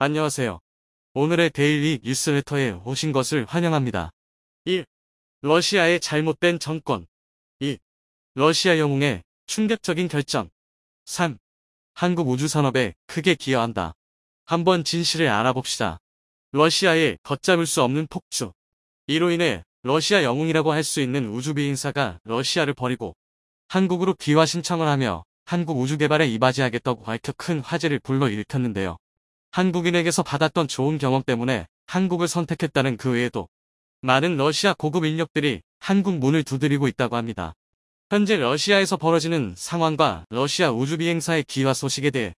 안녕하세요. 오늘의 데일리 뉴스레터에 오신 것을 환영합니다. 1. 러시아의 잘못된 정권. 2. 러시아 영웅의 충격적인 결정. 3. 한국 우주산업에 크게 기여한다. 한번 진실을 알아봅시다. 러시아의 걷잡을 수 없는 폭주. 이로 인해 러시아 영웅이라고 할 수 있는 우주비행사가 러시아를 버리고 한국으로 귀화 신청을 하며 한국 우주개발에 이바지하겠다고 밝혀 큰 화제를 불러일으켰는데요. 한국인에게서 받았던 좋은 경험 때문에 한국을 선택했다는 그 외에도 많은 러시아 고급 인력들이 한국 문을 두드리고 있다고 합니다. 현재 러시아에서 벌어지는 상황과 러시아 우주비행사의 귀화 소식에 대해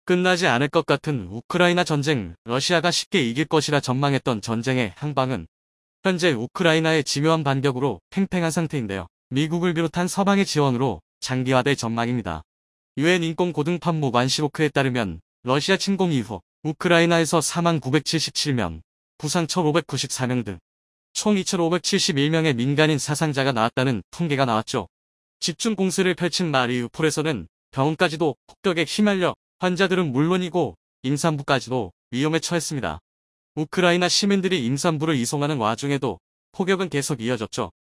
끝나지 않을 것 같은 우크라이나 전쟁, 러시아가 쉽게 이길 것이라 전망했던 전쟁의 향방은 현재 우크라이나의 지묘한 반격으로 팽팽한 상태인데요. 미국을 비롯한 서방의 지원으로 장기화될 전망입니다. 유엔 인권고등판무 완시로크에 따르면 러시아 침공 이후 우크라이나에서 사망 977명, 부상 1594명 등 총 2571명의 민간인 사상자가 나왔다는 통계가 나왔죠. 집중 공세를 펼친 마리우폴에서는 병원까지도 폭격에 휘말려 환자들은 물론이고 임산부까지도 위험에 처했습니다. 우크라이나 시민들이 임산부를 이송하는 와중에도 폭격은 계속 이어졌죠.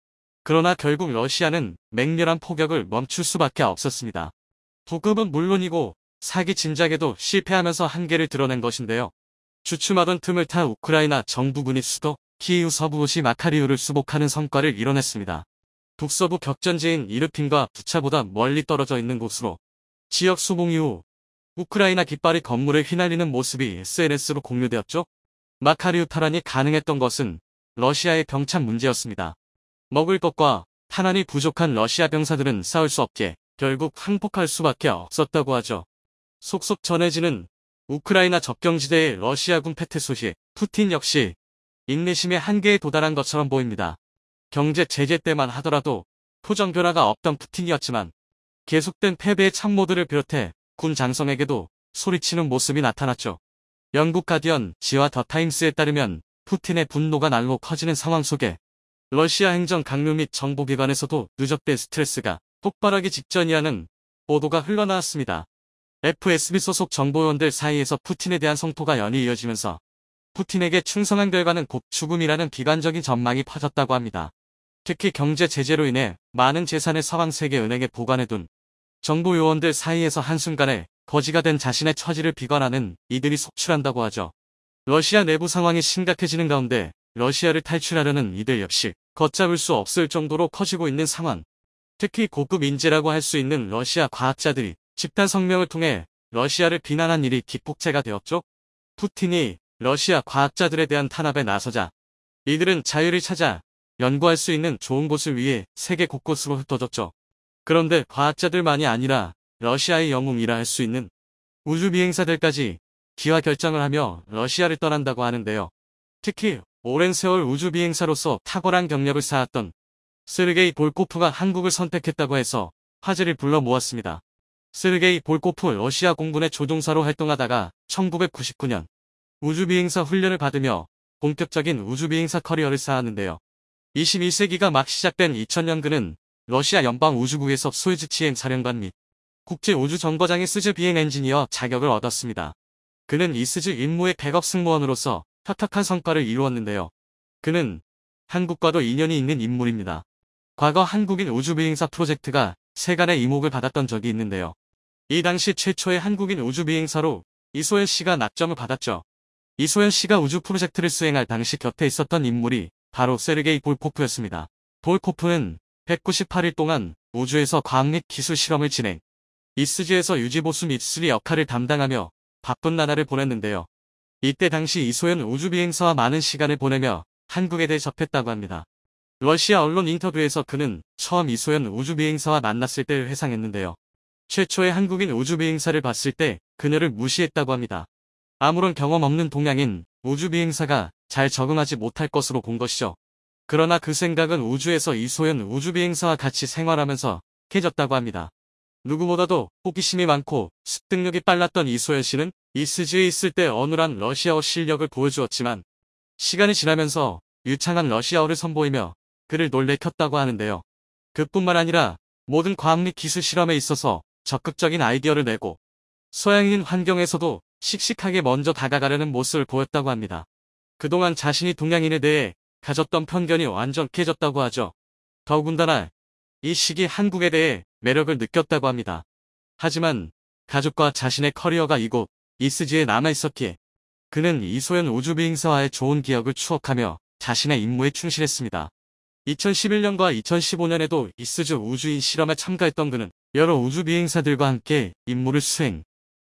그러나 결국 러시아는 맹렬한 폭격을 멈출 수밖에 없었습니다. 부급은 물론이고 사기 진작에도 실패하면서 한계를 드러낸 것인데요. 주춤하던 틈을 타 우크라이나 정부군이 수도 키이우 서부도시 마카리우를 수복하는 성과를 이뤄냈습니다. 북서부 격전지인 이르핀과 부차보다 멀리 떨어져 있는 곳으로 지역 수봉 이후 우크라이나 깃발이 건물에 휘날리는 모습이 SNS로 공유되었죠. 마카리우 탈환이 가능했던 것은 러시아의 병참 문제였습니다. 먹을 것과 탄환이 부족한 러시아 병사들은 싸울 수 없게 결국 항복할 수밖에 없었다고 하죠. 속속 전해지는 우크라이나 접경지대의 러시아군 패퇴 소식, 푸틴 역시 인내심의 한계에 도달한 것처럼 보입니다. 경제 제재 때만 하더라도 표정 변화가 없던 푸틴이었지만 계속된 패배의 참모들을 비롯해 군 장성에게도 소리치는 모습이 나타났죠. 영국 가디언 지와 더 타임스에 따르면 푸틴의 분노가 날로 커지는 상황 속에 러시아 행정 강요 및 정보기관에서도 누적된 스트레스가 폭발하기 직전이라는 보도가 흘러나왔습니다. FSB 소속 정보원들 사이에서 푸틴에 대한 성토가 연이 이어지면서 푸틴에게 충성한 결과는 곧 죽음이라는 비관적인 전망이 퍼졌다고 합니다. 특히 경제 제재로 인해 많은 재산을 서방세계은행에 보관해둔 정보요원들 사이에서 한순간에 거지가 된 자신의 처지를 비관하는 이들이 속출한다고 하죠. 러시아 내부 상황이 심각해지는 가운데 러시아를 탈출하려는 이들 역시 걷잡을 수 없을 정도로 커지고 있는 상황. 특히 고급 인재라고 할 수 있는 러시아 과학자들이 집단 성명을 통해 러시아를 비난한 일이 기폭제가 되었죠. 푸틴이 러시아 과학자들에 대한 탄압에 나서자 이들은 자유를 찾아 연구할 수 있는 좋은 곳을 위해 세계 곳곳으로 흩어졌죠. 그런데 과학자들만이 아니라 러시아의 영웅이라 할 수 있는 우주비행사들까지 귀화 결정을 하며 러시아를 떠난다고 하는데요. 특히 오랜 세월 우주비행사로서 탁월한 경력을 쌓았던 세르게이 볼코프가 한국을 선택했다고 해서 화제를 불러 모았습니다. 세르게이 볼코프 러시아 공군의 조종사로 활동하다가 1999년 우주비행사 훈련을 받으며 본격적인 우주비행사 커리어를 쌓았는데요. 21세기가 막 시작된 2000년 그는 러시아 연방우주국에서 소유즈 치행 사령관 및 국제우주정거장의 스즈 비행 엔지니어 자격을 얻었습니다. 그는 이 스즈 임무의 백업 승무원으로서 혁혁한 성과를 이루었는데요. 그는 한국과도 인연이 있는 인물입니다. 과거 한국인 우주비행사 프로젝트가 세간의 이목을 받았던 적이 있는데요. 이 당시 최초의 한국인 우주비행사로 이소연 씨가 낙점을 받았죠. 이소연 씨가 우주 프로젝트를 수행할 당시 곁에 있었던 인물이 바로 세르게이 볼코프였습니다. 볼코프는 198일 동안 우주에서 과학 및 기술 실험을 진행, 이스즈에서 유지보수 및 수리 역할을 담당하며 바쁜 나날을 보냈는데요. 이때 당시 이소연 우주비행사와 많은 시간을 보내며 한국에 대해 접했다고 합니다. 러시아 언론 인터뷰에서 그는 처음 이소연 우주비행사와 만났을 때를 회상했는데요. 최초의 한국인 우주비행사를 봤을 때 그녀를 무시했다고 합니다. 아무런 경험 없는 동양인 우주비행사가 잘 적응하지 못할 것으로 본 것이죠. 그러나 그 생각은 우주에서 이소연 우주비행사와 같이 생활하면서 깨졌다고 합니다. 누구보다도 호기심이 많고 습득력이 빨랐던 이소연 씨는 이스즈에 있을 때 어눌한 러시아어 실력을 보여주었지만 시간이 지나면서 유창한 러시아어를 선보이며 그를 놀래켰다고 하는데요. 그뿐만 아니라 모든 과학 및 기술 실험에 있어서 적극적인 아이디어를 내고 서양인 환경에서도 씩씩하게 먼저 다가가려는 모습을 보였다고 합니다. 그동안 자신이 동양인에 대해 가졌던 편견이 완전 깨졌다고 하죠. 더군다나 이 시기 한국에 대해 매력을 느꼈다고 합니다. 하지만 가족과 자신의 커리어가 이곳 이스지에 남아있었기에 그는 이소연 우주비행사와의 좋은 기억을 추억하며 자신의 임무에 충실했습니다. 2011년과 2015년에도 이스즈 우주인 실험에 참가했던 그는 여러 우주비행사들과 함께 임무를 수행,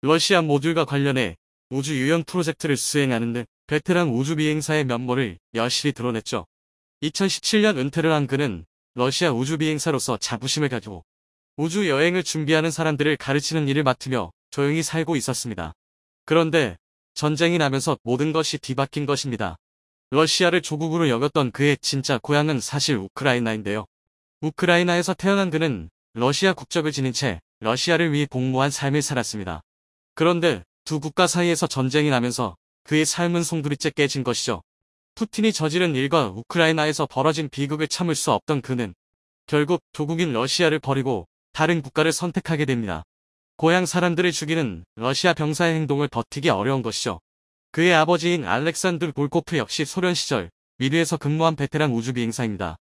러시아 모듈과 관련해 우주 유형 프로젝트를 수행하는 등 베테랑 우주비행사의 면모를 여실히 드러냈죠. 2017년 은퇴를 한 그는 러시아 우주비행사로서 자부심을 가지고 우주 여행을 준비하는 사람들을 가르치는 일을 맡으며 조용히 살고 있었습니다. 그런데 전쟁이 나면서 모든 것이 뒤바뀐 것입니다. 러시아를 조국으로 여겼던 그의 진짜 고향은 사실 우크라이나인데요. 우크라이나에서 태어난 그는 러시아 국적을 지닌 채 러시아를 위해 복무한 삶을 살았습니다. 그런데 두 국가 사이에서 전쟁이 나면서 그의 삶은 송두리째 깨진 것이죠. 푸틴이 저지른 일과 우크라이나에서 벌어진 비극을 참을 수 없던 그는 결국 조국인 러시아를 버리고 다른 국가를 선택하게 됩니다. 고향 사람들을 죽이는 러시아 병사의 행동을 버티기 어려운 것이죠. 그의 아버지인 알렉산드르 볼코프 역시 소련 시절 미르에서 근무한 베테랑 우주비행사입니다.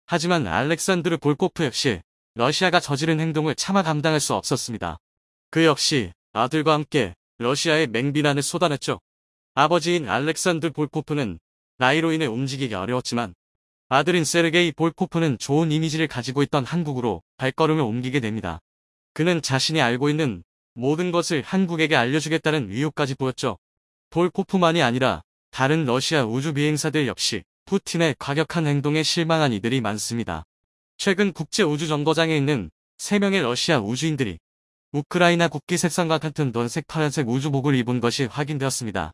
하지만 알렉산드르 볼코프 역시 러시아가 저지른 행동을 차마 감당할 수 없었습니다. 그 역시 아들과 함께 러시아에 맹비난을 쏟아냈죠. 아버지인 알렉산드르 볼코프는 나이로 인해 움직이기 어려웠지만 아들인 세르게이 볼코프는 좋은 이미지를 가지고 있던 한국으로 발걸음을 옮기게 됩니다. 그는 자신이 알고 있는 모든 것을 한국에게 알려주겠다는 의욕까지 보였죠. 볼코프만이 아니라 다른 러시아 우주비행사들 역시 푸틴의 과격한 행동에 실망한 이들이 많습니다. 최근 국제우주정거장에 있는 3명의 러시아 우주인들이 우크라이나 국기 색상과 같은 노란색 파란색 우주복을 입은 것이 확인되었습니다.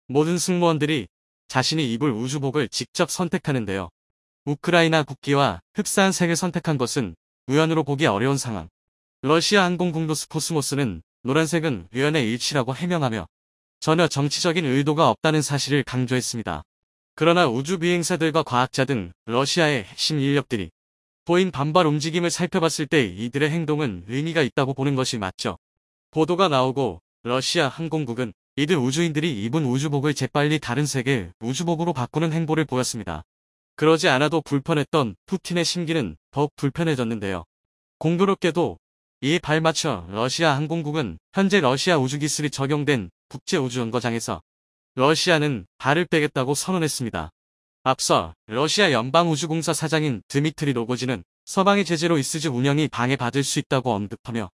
모든 승무원들이 자신이 입을 우주복을 직접 선택하는데요. 우크라이나 국기와 흡사한 색을 선택한 것은 우연으로 보기 어려운 상황. 러시아 항공국 로스코스모스는 노란색은 우연의 일치라고 해명하며 전혀 정치적인 의도가 없다는 사실을 강조했습니다. 그러나 우주비행사들과 과학자 등 러시아의 핵심 인력들이 보인 반발 움직임을 살펴봤을 때 이들의 행동은 의미가 있다고 보는 것이 맞죠. 보도가 나오고 러시아 항공국은 이들 우주인들이 입은 우주복을 재빨리 다른 색의 우주복으로 바꾸는 행보를 보였습니다. 그러지 않아도 불편했던 푸틴의 심기는 더욱 불편해졌는데요. 공교롭게도 이에 발맞춰 러시아 항공국은 현재 러시아 우주기술이 적용된 국제우주정거장에서 러시아는 발을 빼겠다고 선언했습니다. 앞서 러시아 연방우주공사 사장인 드미트리 로고지는 서방의 제재로 이스즈 운영이 방해받을 수 있다고 언급하며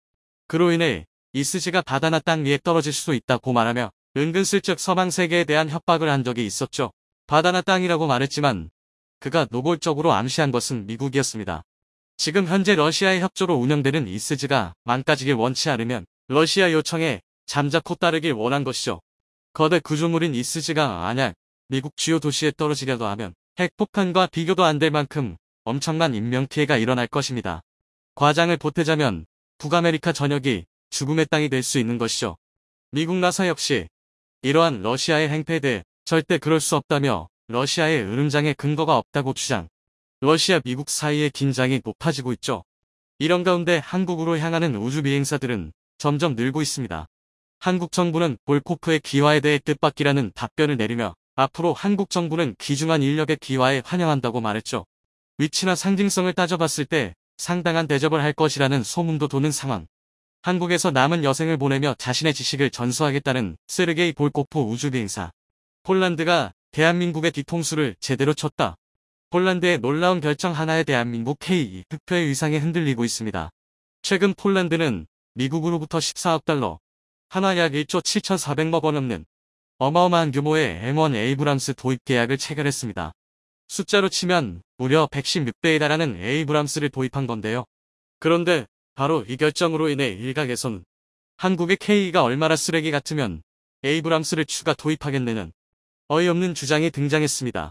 그로 인해 이스즈가 바다나 땅 위에 떨어질 수도 있다고 말하며 은근슬쩍 서방 세계에 대한 협박을 한 적이 있었죠. 바다나 땅이라고 말했지만 그가 노골적으로 암시한 것은 미국이었습니다. 지금 현재 러시아의 협조로 운영되는 이스즈가 망가지길 원치 않으면 러시아 요청에 잠자코 따르길 원한 것이죠. 거대 구조물인 이스즈가 만약 미국 주요 도시에 떨어지려도 하면 핵폭탄과 비교도 안 될 만큼 엄청난 인명피해가 일어날 것입니다. 과장을 보태자면 북아메리카 전역이 죽음의 땅이 될 수 있는 것이죠. 미국 나사 역시 이러한 러시아의 행태에 대해 절대 그럴 수 없다며 러시아의 으름장에 근거가 없다고 주장. 러시아 미국 사이의 긴장이 높아지고 있죠. 이런 가운데 한국으로 향하는 우주비행사들은 점점 늘고 있습니다. 한국 정부는 볼코프의 귀화에 대해 뜻밖이라는 답변을 내리며 앞으로 한국 정부는 귀중한 인력의 귀화에 환영한다고 말했죠. 위치나 상징성을 따져봤을 때 상당한 대접을 할 것이라는 소문도 도는 상황. 한국에서 남은 여생을 보내며 자신의 지식을 전수하겠다는 세르게이 볼코프 우주비행사. 폴란드가 대한민국의 뒤통수를 제대로 쳤다. 폴란드의 놀라운 결정 하나에 대한민국 K 흑표의 위상에 흔들리고 있습니다. 최근 폴란드는 미국으로부터 14억 달러, 하나 약 1조 7,400억 원 넘는 어마어마한 규모의 M1 에이브람스 도입 계약을 체결했습니다. 숫자로 치면 무려 116대에 달하는 에이브람스를 도입한 건데요. 그런데 바로 이 결정으로 인해 일각에선 한국의 K가 얼마나 쓰레기 같으면 에이브람스를 추가 도입하겠느냐는 어이없는 주장이 등장했습니다.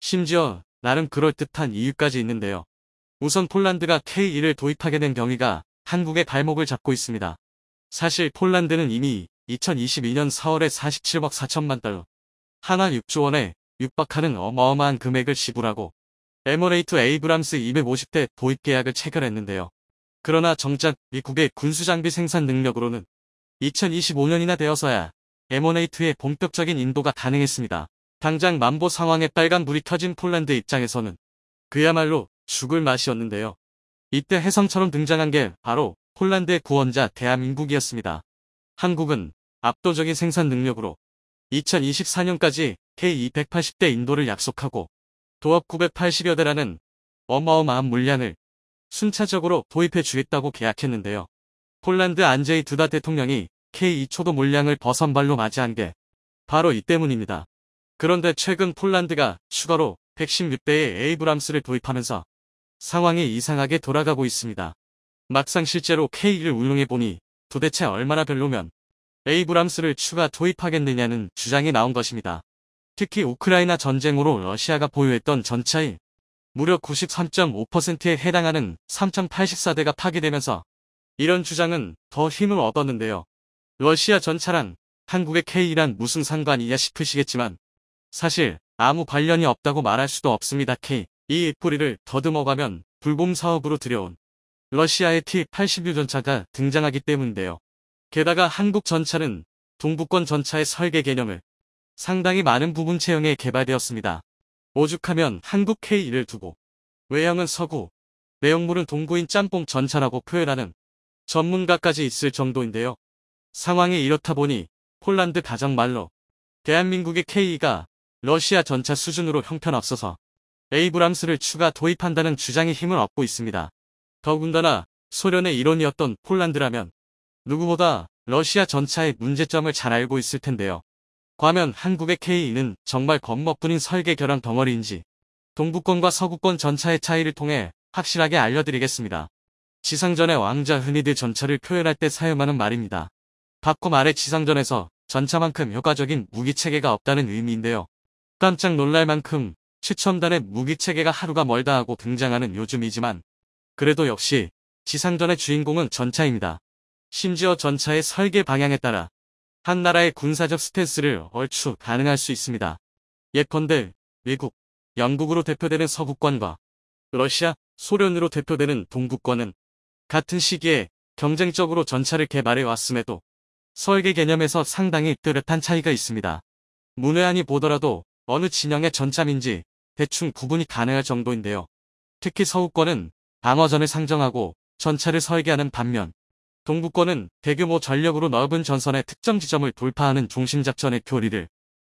심지어 나름 그럴듯한 이유까지 있는데요. 우선 폴란드가 K1을 도입하게 된 경위가 한국의 발목을 잡고 있습니다. 사실 폴란드는 이미 2022년 4월에 47억 4천만 달러, 하나 6조 원에 육박하는 어마어마한 금액을 지불하고 M1A2 에이브람스 250대 도입 계약을 체결했는데요. 그러나 정작 미국의 군수장비 생산 능력으로는 2025년이나 되어서야 M1A2의 본격적인 인도가 가능했습니다. 당장 만보 상황에 빨간불이 켜진 폴란드 입장에서는 그야말로 죽을 맛이었는데요. 이때 혜성처럼 등장한 게 바로 폴란드의 구원자 대한민국이었습니다. 한국은 압도적인 생산 능력으로 2024년까지 K280대 인도를 약속하고 도합 980여 대라는 어마어마한 물량을 순차적으로 도입해 주겠다고 계약했는데요. 폴란드 안제이 두다 대통령이 K2 초도 물량을 버선발로 맞이한 게 바로 이 때문입니다. 그런데 최근 폴란드가 추가로 116대의 에이브람스를 도입하면서 상황이 이상하게 돌아가고 있습니다. 막상 실제로 K2를 운용해보니 도대체 얼마나 별로면 에이브람스를 추가 도입하겠느냐는 주장이 나온 것입니다. 특히 우크라이나 전쟁으로 러시아가 보유했던 전차의 무려 93.5%에 해당하는 3084대가 파괴되면서 이런 주장은 더 힘을 얻었는데요. 러시아 전차랑 한국의 K2란 무슨 상관이냐 싶으시겠지만 사실 아무 관련이 없다고 말할 수도 없습니다. K2 뿌리를 더듬어가면 불곰 사업으로 들여온 러시아의 T-86 전차가 등장하기 때문인데요. 게다가 한국 전차는 동부권 전차의 설계 개념을 상당히 많은 부분 채용에 개발되었습니다. 오죽하면 한국 K2를 두고 외형은 서구, 내용물은 동구인 짬뽕 전차라고 표현하는 전문가까지 있을 정도인데요. 상황이 이렇다 보니 폴란드 가정말로 대한민국의 K2가 러시아 전차 수준으로 형편없어서 에이브람스를 추가 도입한다는 주장이 힘을 얻고 있습니다. 더군다나 소련의 일원이었던 폴란드라면 누구보다 러시아 전차의 문제점을 잘 알고 있을 텐데요. 과연 한국의 K2는 정말 겉멋뿐인 설계 결함 덩어리인지 동부권과 서구권 전차의 차이를 통해 확실하게 알려드리겠습니다. 지상전의 왕자 흔히들 전차를 표현할 때 사용하는 말입니다. 바꿔 말해 지상전에서 전차만큼 효과적인 무기체계가 없다는 의미인데요. 깜짝 놀랄 만큼 최첨단의 무기체계가 하루가 멀다 하고 등장하는 요즘이지만 그래도 역시 지상전의 주인공은 전차입니다. 심지어 전차의 설계 방향에 따라 한 나라의 군사적 스탠스를 얼추 가능할 수 있습니다. 예컨대 미국, 영국으로 대표되는 서구권과 러시아, 소련으로 대표되는 동부권은 같은 시기에 경쟁적으로 전차를 개발해 왔음에도 설계 개념에서 상당히 뚜렷한 차이가 있습니다. 문외한이 보더라도 어느 진영의 전차인지 대충 구분이 가능할 정도인데요. 특히 서구권은 방어전을 상정하고 전차를 설계하는 반면 동부권은 대규모 전력으로 넓은 전선의 특정 지점을 돌파하는 중심작전의 교리를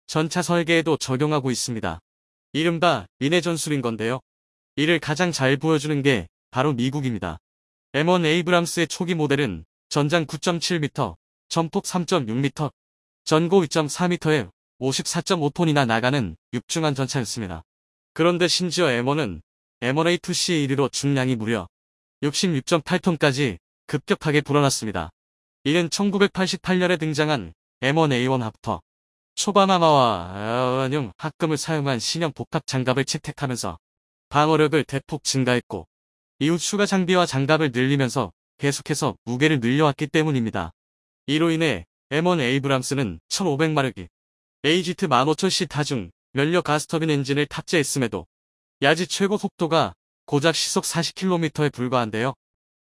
전차 설계에도 적용하고 있습니다. 이른바 인해 전술인 건데요. 이를 가장 잘 보여주는 게 바로 미국입니다. M1 에이브람스의 초기 모델은 전장 9.7m, 전폭 3.6m, 전고 2.4m에 54.5톤이나 나가는 육중한 전차였습니다. 그런데 심지어 M1은 M1A2C에 이르러 중량이 무려 66.8톤까지 급격하게 불어났습니다. 이는 1988년에 등장한 M1A1 합터 초바마마와 아뇽 합금을 사용한 신형 복합 장갑을 채택하면서 방어력을 대폭 증가했고 이후 추가 장비와 장갑을 늘리면서 계속해서 무게를 늘려왔기 때문입니다. 이로 인해 M1 에이브람스는 1500마력이 AGT 15000C 타중 연료 가스터빈 엔진을 탑재했음에도 야지 최고 속도가 고작 시속 40km에 불과한데요.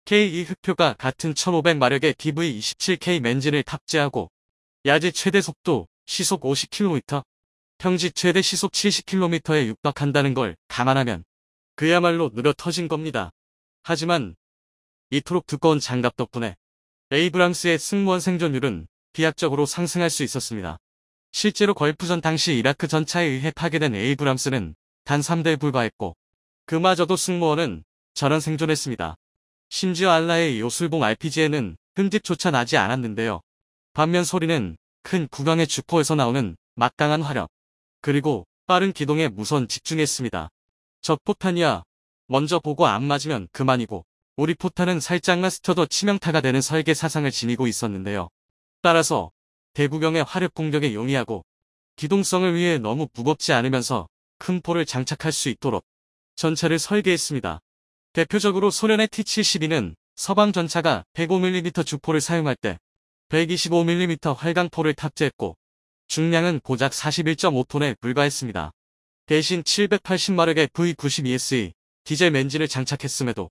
K2 흑표가 같은 1500마력의 DV27K 엔진을 탑재하고 야지 최대 속도 시속 50km, 평지 최대 시속 70km에 육박한다는 걸 감안하면 그야말로 느려 터진 겁니다. 하지만 이토록 두꺼운 장갑 덕분에 에이브람스의 승무원 생존율은 비약적으로 상승할 수 있었습니다. 실제로 걸프전 당시 이라크 전차에 의해 파괴된 에이브람스는 단 3대에 불과했고 그마저도 승무원은 전원 생존했습니다. 심지어 알라의 요술봉 RPG에는 흠집조차 나지 않았는데요. 반면 소리는 큰 구강의 주포에서 나오는 막강한 화력, 그리고 빠른 기동에 무선 집중했습니다. 적 포탄이야 먼저 보고 안 맞으면 그만이고 우리 포탄은 살짝만 스쳐도 치명타가 되는 설계 사상을 지니고 있었는데요. 따라서 대구경의 화력 공격에 용이하고 기동성을 위해 너무 무겁지 않으면서 큰 포를 장착할 수 있도록 전차를 설계했습니다. 대표적으로 소련의 T-72는 서방 전차가 105mm 주포를 사용할 때 125mm 활강포를 탑재했고 중량은 고작 41.5톤에 불과했습니다. 대신 780마력의 V92SE 디젤 엔진을 장착했음에도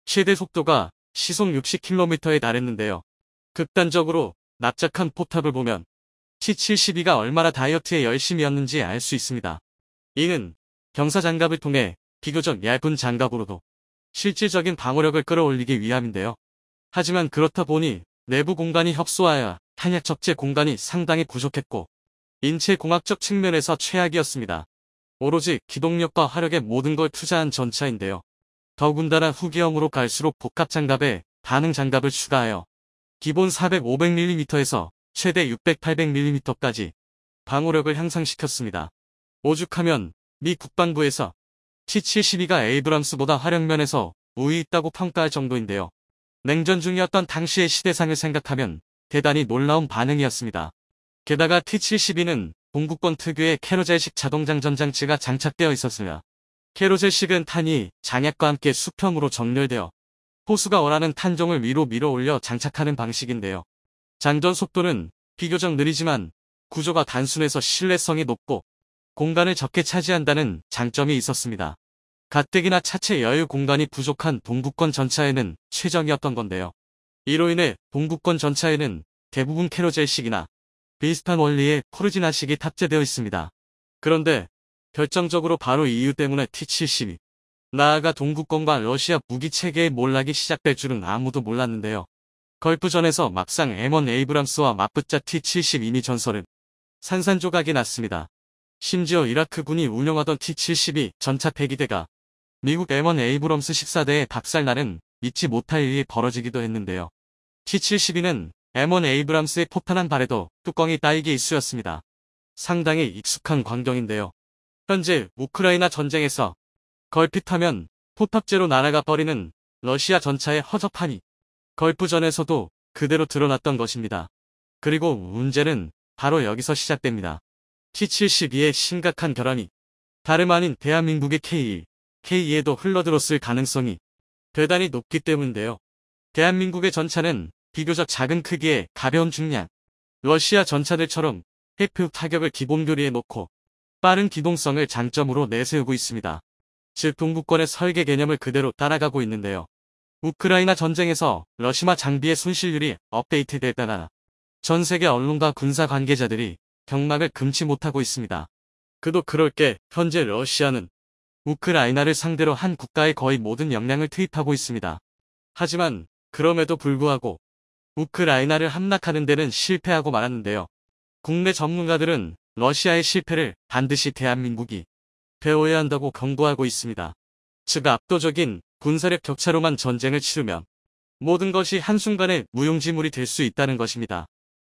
최대 속도가 시속 60km에 달했는데요. 극단적으로 납작한 포탑을 보면 T-72가 얼마나 다이어트에 열심이었는지 알 수 있습니다. 이는 경사 장갑을 통해 비교적 얇은 장갑으로도 실질적인 방어력을 끌어올리기 위함인데요. 하지만 그렇다 보니 내부 공간이 협소하여 탄약 적재 공간이 상당히 부족했고 인체 공학적 측면에서 최악이었습니다. 오로지 기동력과 화력에 모든 걸 투자한 전차인데요. 더군다나 후기형으로 갈수록 복합 장갑에 반응 장갑을 추가하여 기본 400-500mm에서 최대 600-800mm까지 방어력을 향상시켰습니다. 오죽하면 미 국방부에서 T-72가 에이브람스보다 화력면에서 우위 있다고 평가할 정도인데요. 냉전 중이었던 당시의 시대상을 생각하면 대단히 놀라운 반응이었습니다. 게다가 T-72는 동구권 특유의 캐로젤식 자동장전 장치가 장착되어 있었으며 캐로젤식은 탄이 장약과 함께 수평으로 정렬되어 호수가 원하는 탄종을 위로 밀어 올려 장착하는 방식인데요. 장전 속도는 비교적 느리지만 구조가 단순해서 신뢰성이 높고 공간을 적게 차지한다는 장점이 있었습니다. 가뜩이나 차체 여유 공간이 부족한 동구권 전차에는 최적이었던 건데요. 이로 인해 동구권 전차에는 대부분 캐로젤식이나 비슷한 원리의 포르지나식이 탑재되어 있습니다. 그런데 결정적으로 바로 이 이유 때문에 T-72, 나아가 동구권과 러시아 무기 체계의 몰락이 시작될 줄은 아무도 몰랐는데요. 걸프전에서 막상 M1 에이브람스와 맞붙자 T-72미 전설은 산산조각이 났습니다. 심지어 이라크군이 운영하던 T-72 전차 폐기대가 미국 M1 에이브럼스 14대에 박살나는 믿지 못할 일이 벌어지기도 했는데요. T-72는 M1 에이브람스의 포탄 한 발에도 뚜껑이 따이기 일쑤였습니다. 상당히 익숙한 광경인데요. 현재 우크라이나 전쟁에서 걸핏하면 포탑재로 날아가 버리는 러시아 전차의 허접함이 걸프전에서도 그대로 드러났던 것입니다. 그리고 문제는 바로 여기서 시작됩니다. T-72의 심각한 결함이 다름 아닌 대한민국의 K1, K2에도 흘러들었을 가능성이 대단히 높기 때문인데요. 대한민국의 전차는 비교적 작은 크기의 가벼운 중량, 러시아 전차들처럼 해프 타격을 기본 교리에 놓고 빠른 기동성을 장점으로 내세우고 있습니다. 즉 동구권의 설계 개념을 그대로 따라가고 있는데요. 우크라이나 전쟁에서 러시아 장비의 손실률이 업데이트됐다나 전 세계 언론과 군사 관계자들이 경막을 금치 못하고 있습니다. 그도 그럴 게 현재 러시아는 우크라이나를 상대로 한 국가의 거의 모든 역량을 투입하고 있습니다. 하지만 그럼에도 불구하고 우크라이나를 함락하는 데는 실패하고 말았는데요. 국내 전문가들은 러시아의 실패를 반드시 대한민국이 배워야 한다고 경고하고 있습니다. 즉 압도적인 군사력 격차로만 전쟁을 치르면 모든 것이 한순간에 무용지물이 될 수 있다는 것입니다.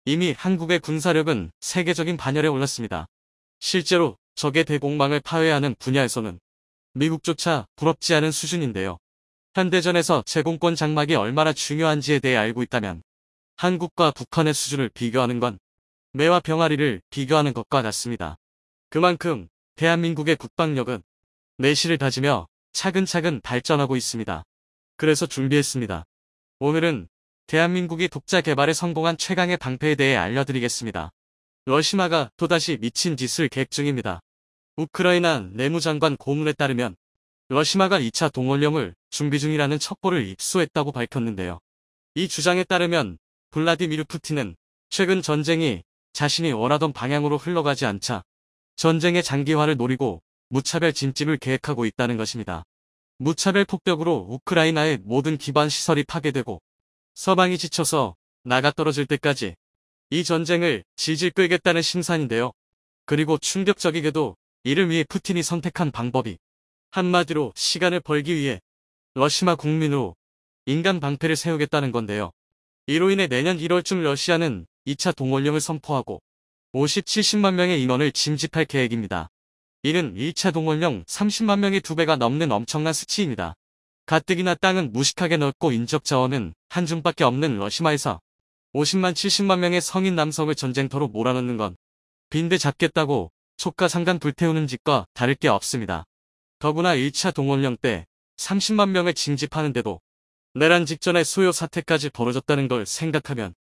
이미 한국의 군사력은 세계적인 반열에 올랐습니다. 실제로 적의 대공망을 파괴하는 분야에서는 미국조차 부럽지 않은 수준인데요. 현대전에서 제공권 장막이 얼마나 중요한지에 대해 알고 있다면 한국과 북한의 수준을 비교하는 건 매와 병아리를 비교하는 것과 같습니다. 그만큼 대한민국의 국방력은 내실을 다지며 차근차근 발전하고 있습니다. 그래서 준비했습니다. 오늘은 대한민국이 독자 개발에 성공한 최강의 방패에 대해 알려드리겠습니다. 러시아가 또다시 미친 짓을 계획 중입니다. 우크라이나 내무장관 고문에 따르면 러시아가 2차 동원령을 준비 중이라는 첩보를 입수했다고 밝혔는데요. 이 주장에 따르면 블라디미르 푸틴은 최근 전쟁이 자신이 원하던 방향으로 흘러가지 않자 전쟁의 장기화를 노리고 무차별 진집을 계획하고 있다는 것입니다. 무차별 폭격으로 우크라이나의 모든 기반 시설이 파괴되고 서방이 지쳐서 나가떨어질 때까지 이 전쟁을 질질 끌겠다는 심산인데요. 그리고 충격적이게도 이를 위해 푸틴이 선택한 방법이 한마디로 시간을 벌기 위해 러시아 국민으로 인간 방패를 세우겠다는 건데요. 이로 인해 내년 1월쯤 러시아는 2차 동원령을 선포하고 50, 70만 명의 인원을 징집할 계획입니다. 이는 1차 동원령 30만 명의 2배가 넘는 엄청난 수치입니다. 가뜩이나 땅은 무식하게 넓고 인적 자원은 한 줌밖에 없는 러시아에서 50만, 70만 명의 성인 남성을 전쟁터로 몰아넣는 건 빈대 잡겠다고 촉가상간 불태우는 짓과 다를 게 없습니다. 더구나 1차 동원령 때 30만 명을 징집하는데도 내란 직전에 소요 사태까지 벌어졌다는 걸 생각하면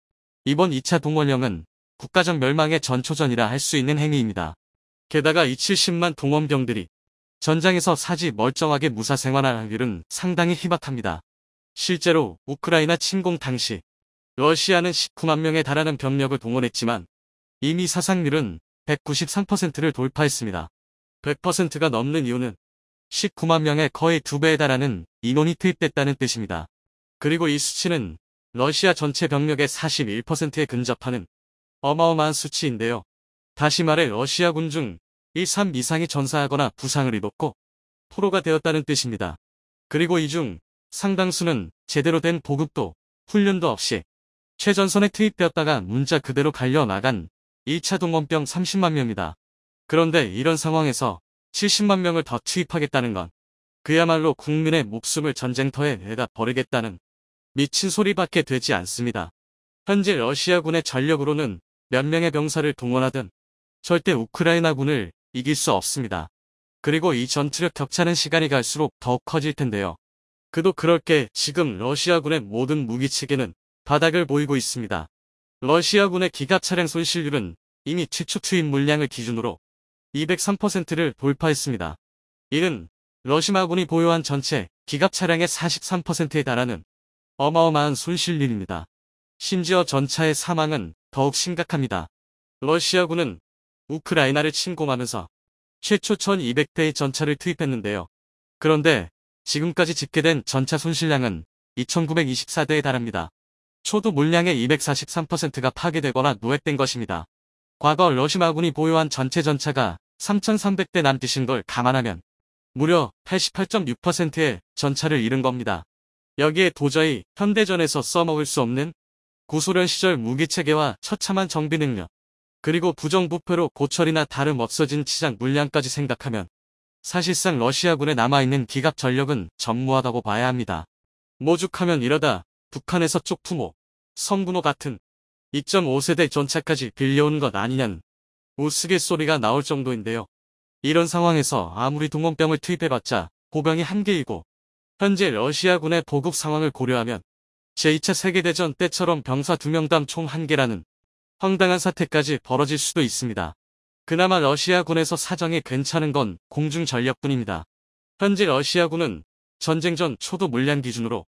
이번 2차 동원령은 국가적 멸망의 전초전이라 할 수 있는 행위입니다. 게다가 이 70만 동원병들이 전장에서 사지 멀쩡하게 무사 생활할 확률은 상당히 희박합니다. 실제로 우크라이나 침공 당시 러시아는 19만 명에 달하는 병력을 동원했지만 이미 사상률은 193%를 돌파했습니다. 100%가 넘는 이유는 19만 명의 거의 2배에 달하는 인원이 투입됐다는 뜻입니다. 그리고 이 수치는 러시아 전체 병력의 41%에 근접하는 어마어마한 수치인데요. 다시 말해 러시아군 중 1, 3 이상이 전사하거나 부상을 입었고 포로가 되었다는 뜻입니다. 그리고 이 중 상당수는 제대로 된 보급도 훈련도 없이 최전선에 투입되었다가 문자 그대로 갈려나간 1차 동원병 30만 명입니다. 그런데 이런 상황에서 70만 명을 더 투입하겠다는 건 그야말로 국민의 목숨을 전쟁터에 내다 버리겠다는 미친 소리밖에 되지 않습니다. 현재 러시아군의 전력으로는 몇 명의 병사를 동원하든 절대 우크라이나군을 이길 수 없습니다. 그리고 이 전투력 격차는 시간이 갈수록 더욱 커질 텐데요. 그도 그럴 게 지금 러시아군의 모든 무기체계는 바닥을 보이고 있습니다. 러시아군의 기갑 차량 손실률은 이미 최초 투입 물량을 기준으로 203%를 돌파했습니다. 이는 러시아군이 보유한 전체 기갑 차량의 43%에 달하는 어마어마한 손실률입니다. 심지어 전차의 사망은 더욱 심각합니다. 러시아군은 우크라이나를 침공하면서 최초 1200대의 전차를 투입했는데요. 그런데 지금까지 집계된 전차 손실량은 2924대에 달합니다. 초도 물량의 243%가 파괴되거나 누액된 것입니다. 과거 러시아군이 보유한 전체 전차가 3300대 남짓인 걸 감안하면 무려 88.6%의 전차를 잃은 겁니다. 여기에 도저히 현대전에서 써먹을 수 없는 구소련 시절 무기체계와 처참한 정비 능력, 그리고 부정부패로 고철이나 다름 없어진 치장 물량까지 생각하면 사실상 러시아군에 남아있는 기갑 전력은 전무하다고 봐야 합니다. 오죽하면 이러다 북한에서 쪽투모, 성군호 같은 2.5세대 전차까지 빌려온 것 아니냐는 우스갯소리가 나올 정도인데요. 이런 상황에서 아무리 동원병을 투입해봤자 보병이 한개이고 현재 러시아군의 보급 상황을 고려하면 제2차 세계대전 때처럼 병사 2명당 총 1개라는 황당한 사태까지 벌어질 수도 있습니다. 그나마 러시아군에서 사정이 괜찮은 건 공중전력뿐입니다. 현재 러시아군은 전쟁 전 초도 물량 기준으로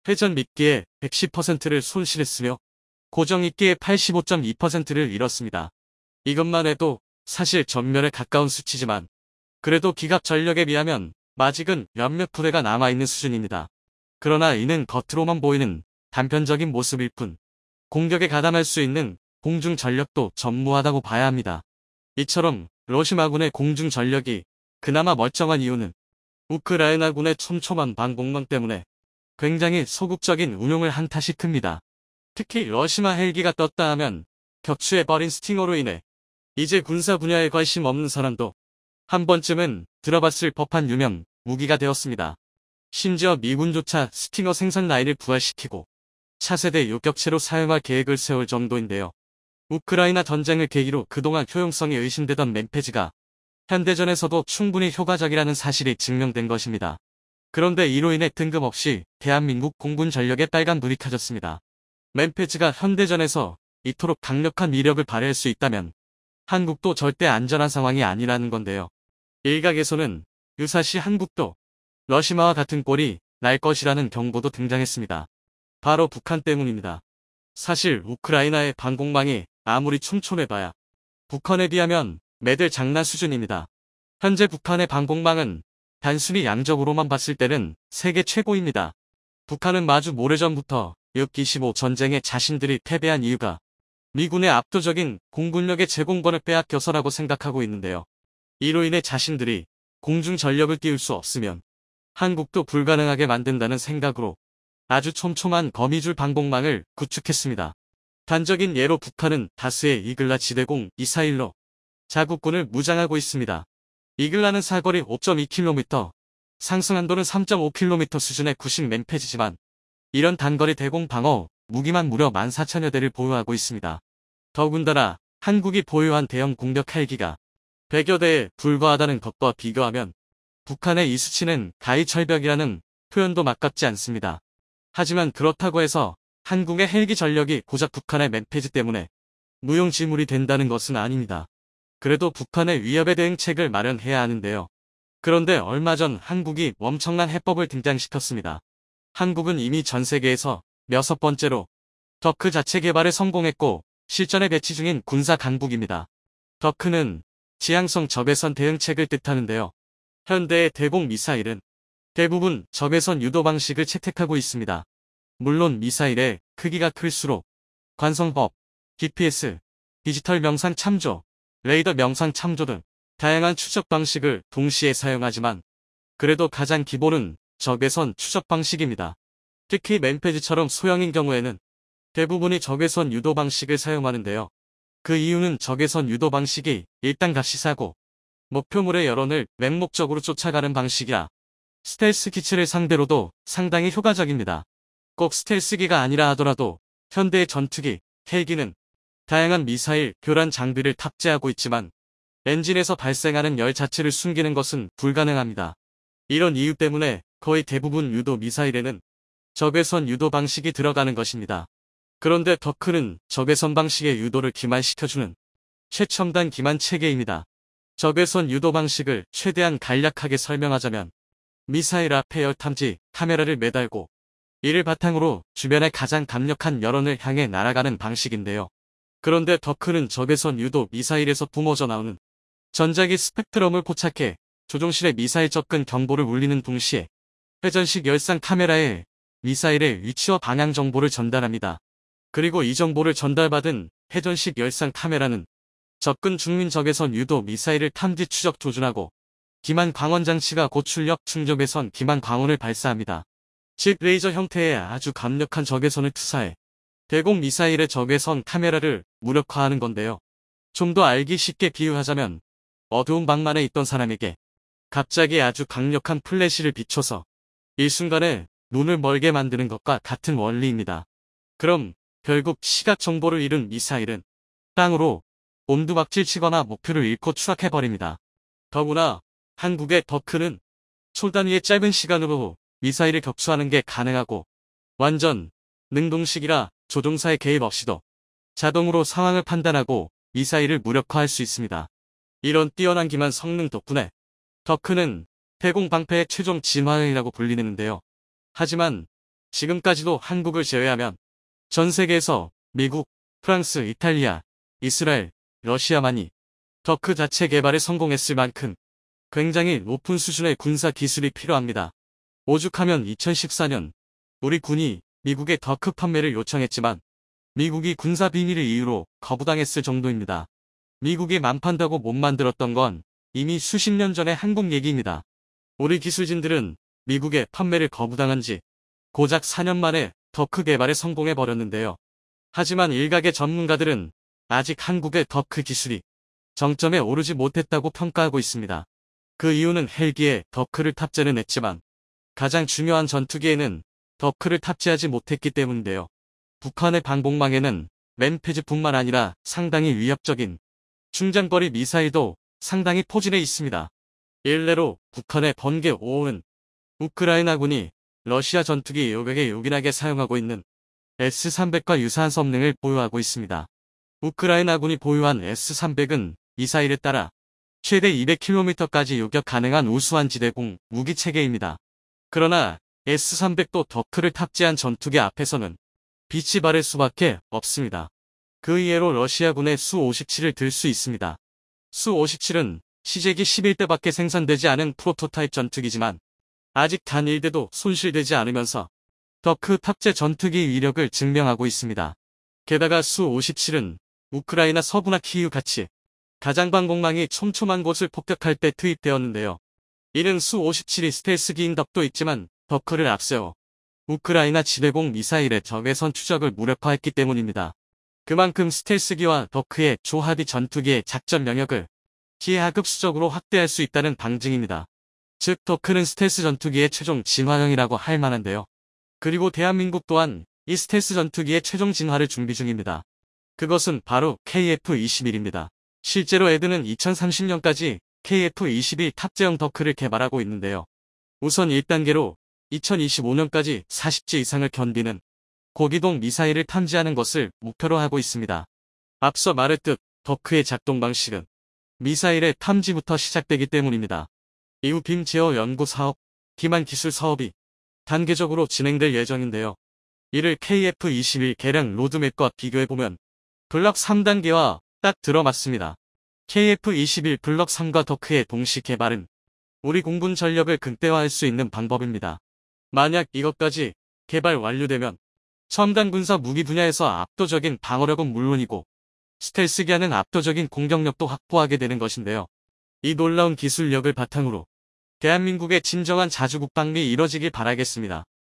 회전 미끼의 110%를 손실했으며 고정 입기의 85.2%를 잃었습니다. 이것만 해도 사실 전멸에 가까운 수치지만 그래도 기갑 전력에 비하면 아직은 몇몇 부대가 남아있는 수준입니다. 그러나 이는 겉으로만 보이는 단편적인 모습일 뿐 공격에 가담할 수 있는 공중 전력도 전무하다고 봐야 합니다. 이처럼 러시아군의 공중 전력이 그나마 멀쩡한 이유는 우크라이나군의 촘촘한 방공망 때문에 굉장히 소극적인 운용을 한 탓이 큽니다. 특히 러시아 헬기가 떴다 하면 격추해버린 스팅어로 인해 이제 군사 분야에 관심 없는 사람도 한 번쯤은 들어봤을 법한 유명 무기가 되었습니다. 심지어 미군조차 스팅어 생산 라인을 부활시키고 차세대 요격체로 사용할 계획을 세울 정도인데요. 우크라이나 전쟁을 계기로 그동안 효용성이 의심되던 맨페지가 현대전에서도 충분히 효과적이라는 사실이 증명된 것입니다. 그런데 이로 인해 뜬금없이 대한민국 공군 전력에 빨간불이 켜졌습니다. 맨페지가 현대전에서 이토록 강력한 위력을 발휘할 수 있다면 한국도 절대 안전한 상황이 아니라는 건데요. 일각에서는 유사시 한국도 러시아와 같은 꼴이 날 것이라는 경보도 등장했습니다. 바로 북한 때문입니다. 사실 우크라이나의 방공망이 아무리 촘촘해봐야 북한에 비하면 매들 장난 수준입니다. 현재 북한의 방공망은 단순히 양적으로만 봤을 때는 세계 최고입니다. 북한은 마주 오래전부터 6.25 전쟁에 자신들이 패배한 이유가 미군의 압도적인 공군력의 제공권을 빼앗겨서라고 생각하고 있는데요. 이로 인해 자신들이 공중 전력을 띄울 수 없으면 한국도 불가능하게 만든다는 생각으로 아주 촘촘한 거미줄 방공망을 구축했습니다. 단적인 예로 북한은 다수의 이글라 지대공 미사일로 자국군을 무장하고 있습니다. 이글라는 사거리 5.2km, 상승한도는 3.5km 수준의 구식 맨페지지만 이런 단거리 대공 방어 무기만 무려 14,000여 대를 보유하고 있습니다. 더군다나 한국이 보유한 대형 공격 헬기가 100여 대에 불과하다는 것과 비교하면 북한의 이 수치는 가히철벽이라는 표현도 막깝지 않습니다. 하지만 그렇다고 해서 한국의 헬기 전력이 고작 북한의 맨페지 때문에 무용지물이 된다는 것은 아닙니다. 그래도 북한의 위협에 대응책을 마련해야 하는데요. 그런데 얼마 전 한국이 엄청난 해법을 등장시켰습니다. 한국은 이미 전 세계에서 6번째로 더크 자체 개발에 성공했고 실전에 배치 중인 군사 강국입니다. 더크는 지향성 적외선 대응책을 뜻하는데요. 현대의 대공 미사일은 대부분 적외선 유도 방식을 채택하고 있습니다. 물론 미사일의 크기가 클수록 관성법, GPS, 디지털 명상 참조, 레이더 명상 참조 등 다양한 추적 방식을 동시에 사용하지만 그래도 가장 기본은 적외선 추적 방식입니다. 특히 맨페즈처럼 소형인 경우에는 대부분이 적외선 유도 방식을 사용하는데요. 그 이유는 적외선 유도 방식이 일단 값이 싸고 목표물의 여론을 맹목적으로 쫓아가는 방식이라 스텔스 기체를 상대로도 상당히 효과적입니다. 꼭 스텔스기가 아니라 하더라도 현대의 전투기, 헬기는 다양한 미사일, 교란 장비를 탑재하고 있지만 엔진에서 발생하는 열 자체를 숨기는 것은 불가능합니다. 이런 이유 때문에 거의 대부분 유도 미사일에는 적외선 유도 방식이 들어가는 것입니다. 그런데 더크는 적외선 방식의 유도를 기만시켜주는 최첨단 기만 체계입니다. 적외선 유도 방식을 최대한 간략하게 설명하자면 미사일 앞에 열탐지 카메라를 매달고 이를 바탕으로 주변의 가장 강력한 여론을 향해 날아가는 방식인데요. 그런데 더크는 적외선 유도 미사일에서 뿜어져 나오는 전자기 스펙트럼을 포착해 조종실의 미사일 접근 경보를 울리는 동시에 회전식 열상 카메라에 미사일의 위치와 방향 정보를 전달합니다. 그리고 이 정보를 전달받은 회전식 열상 카메라는 접근 중인 적외선 유도 미사일을 탐지 추적 조준하고 기만 광원 장치가 고출력 충족외선 기만 광원을 발사합니다. 즉 레이저 형태의 아주 강력한 적외선을 투사해 대공 미사일의 적외선 카메라를 무력화하는 건데요. 좀 더 알기 쉽게 비유하자면 어두운 방만에 있던 사람에게 갑자기 아주 강력한 플래시를 비춰서 일순간에 눈을 멀게 만드는 것과 같은 원리입니다. 그럼 결국 시각 정보를 잃은 미사일은 땅으로 옴두박질 치거나 목표를 잃고 추락해버립니다. 더구나 한국의 더크는 초단위의 짧은 시간으로 미사일을 격추하는 게 가능하고 완전 능동식이라 조종사의 개입 없이도 자동으로 상황을 판단하고 미사일을 무력화할 수 있습니다. 이런 뛰어난 기만 성능 덕분에 더크는 대공 방패의 최종 진화형이라고 불리는데요. 하지만 지금까지도 한국을 제외하면 전 세계에서 미국, 프랑스, 이탈리아, 이스라엘, 러시아만이 더크 자체 개발에 성공했을 만큼 굉장히 높은 수준의 군사 기술이 필요합니다. 오죽하면 2014년 우리 군이 미국의 더크 판매를 요청했지만 미국이 군사 비밀을 이유로 거부당했을 정도입니다. 미국이 만판다고 못 만들었던 건 이미 수십 년 전의 한국 얘기입니다. 우리 기술진들은 미국의 판매를 거부당한 지 고작 4년 만에 더크 개발에 성공해버렸는데요. 하지만 일각의 전문가들은 아직 한국의 더크 기술이 정점에 오르지 못했다고 평가하고 있습니다. 그 이유는 헬기에 더크를 탑재는 했지만 가장 중요한 전투기에는 더크를 탑재하지 못했기 때문인데요. 북한의 방공망에는 맨페즈뿐만 아니라 상당히 위협적인 중장거리 미사일도 상당히 포진해 있습니다. 일례로 북한의 번개 5호는 우크라이나군이 러시아 전투기 요격에 요긴하게 사용하고 있는 S-300과 유사한 성능을 보유하고 있습니다. 우크라이나군이 보유한 S-300은 미사일에 따라 최대 200km까지 요격 가능한 우수한 지대공 무기 체계입니다. 그러나 S-300도 더크를 탑재한 전투기 앞에서는 빛이 바를 수밖에 없습니다. 그 이해로 러시아군의 수-57을 들 수 있습니다. 수-57은 시제기 11대밖에 생산되지 않은 프로토타입 전투기지만 아직 단 1대도 손실되지 않으면서 더크 탑재 전투기 위력을 증명하고 있습니다. 게다가 수-57은 우크라이나 서부나 키이우 같이 가장 방공망이 촘촘한 곳을 폭격할 때 투입되었는데요. 이는 수-57이 스텔스기인 덕도 있지만 더크를 앞세워 우크라이나 지대공 미사일의 적외선 추적을 무력화했기 때문입니다. 그만큼 스텔스기와 더크의 조합이 전투기의 작전 영역을 기하급수적으로 확대할 수 있다는 방증입니다. 즉 더크는 스텔스 전투기의 최종 진화형이라고 할 만한데요. 그리고 대한민국 또한 이 스텔스 전투기의 최종 진화를 준비 중입니다. 그것은 바로 KF-21입니다. 실제로 애드는 2030년까지 KF-21 탑재형 더크를 개발하고 있는데요. 우선 1단계로 2025년까지 40지 이상을 견디는 고기동 미사일을 탐지하는 것을 목표로 하고 있습니다. 앞서 말했듯 더크의 작동 방식은 미사일의 탐지부터 시작되기 때문입니다. 이후 빔 제어 연구 사업, 기만 기술 사업이 단계적으로 진행될 예정인데요. 이를 KF-21 개량 로드맵과 비교해보면 블록 3단계와 딱 들어맞습니다. KF-21 블록 3과 더크의 동시 개발은 우리 공군 전력을 극대화할 수 있는 방법입니다. 만약 이것까지 개발 완료되면 첨단 군사 무기 분야에서 압도적인 방어력은 물론이고 스텔스 기하는 압도적인 공격력도 확보하게 되는 것인데요. 이 놀라운 기술력을 바탕으로 대한민국의 진정한 자주국방이 이뤄지길 바라겠습니다.